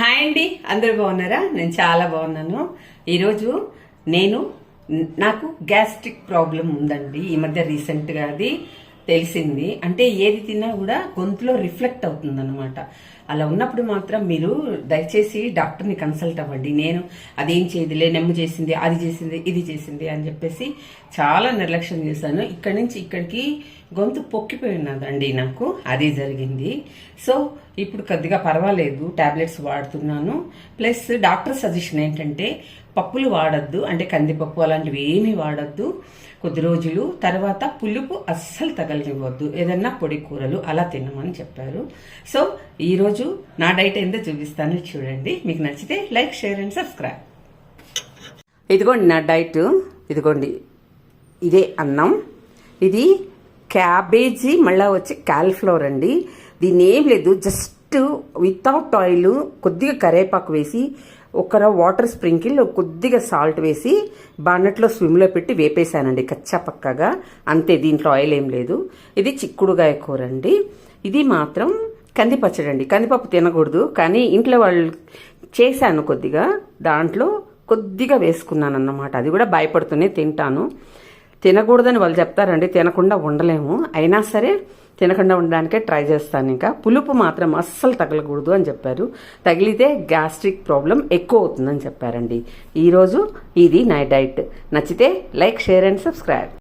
Hi అండి, అందరు బాగున్నారా? నేను చాలా బాగున్నాను. ఈరోజు నాకు గ్యాస్ట్రిక్ ప్రాబ్లం ఉందండి. ఈ మధ్య రీసెంట్గా అది తెలిసింది. అంటే ఏది తిన్నా కూడా గొంతులో రిఫ్లెక్ట్ అవుతుంది అనమాట. అలా ఉన్నప్పుడు మాత్రం మీరు దయచేసి డాక్టర్ని కన్సల్ట్ అవ్వండి. నేను అదేం చేయదులే, నెమ్ము చేసింది, అది చేసింది, ఇది చేసింది అని చెప్పేసి చాలా నిర్లక్ష్యం చేశాను. ఇక్కడి నుంచి ఇక్కడికి గొంతు పొక్కిపోయి ఉన్నదండి. నాకు అది జరిగింది. సో ఇప్పుడు కొద్దిగా పర్వాలేదు, టాబ్లెట్స్ వాడుతున్నాను. ప్లస్ డాక్టర్ సజెషన్ ఏంటంటే పప్పులు వాడద్దు, అంటే కందిపప్పు అలాంటివి ఏమీ వాడద్దు కొద్ది రోజులు. తర్వాత పులుపు అస్సలు తగలనివ్వద్దు, ఏదన్నా పొడి కూరలు అలా తినమని చెప్పారు. సో ఈరోజు నా డైట్ ఏందో చూపిస్తాను, చూడండి. మీకు నచ్చితే లైక్, షేర్ అండ్ సబ్స్క్రైబ్. ఇదిగోండి నా డైట్. ఇదిగోండి, ఇదే అన్నం, ఇది క్యాబేజీ, మళ్ళీ వచ్చి కాలీఫ్లవర్ అండి. దీన్ని ఏం లేదు, జస్ట్ వితౌట్ ఆయిల్ కొద్దిగా కరేపాకు వేసి ఒక వాటర్ స్ప్రింకిల్ కొద్దిగా సాల్ట్ వేసి బాన్నట్లో స్విమ్లో పెట్టి వేపేశానండి కచ్చా పక్కగా. అంతే, దీంట్లో ఆయిల్ ఏం లేదు. ఇది చిక్కుడుగాయ కూర అండి. ఇది మాత్రం కంది పచ్చడి అండి. కందిపప్పు తినకూడదు, కానీ ఇంట్లో వాళ్ళు చేశాను కొద్దిగా, దాంట్లో కొద్దిగా వేసుకున్నాను అన్నమాట. అది కూడా భయపడుతూనే తింటాను. తినకూడదని వాళ్ళు చెప్తారండి, తినకుండా ఉండలేము. అయినా సరే తినకుండా ఉండడానికే ట్రై చేస్తాను. ఇంకా పులుపు మాత్రం అస్సలు తగలకూడదు అని చెప్పారు. తగిలితే గ్యాస్ట్రిక్ ప్రాబ్లం ఎక్కువ అవుతుందని చెప్పారండి. ఈరోజు ఇది నా డైట్. నచ్చితే లైక్, షేర్ అండ్ సబ్స్క్రైబ్.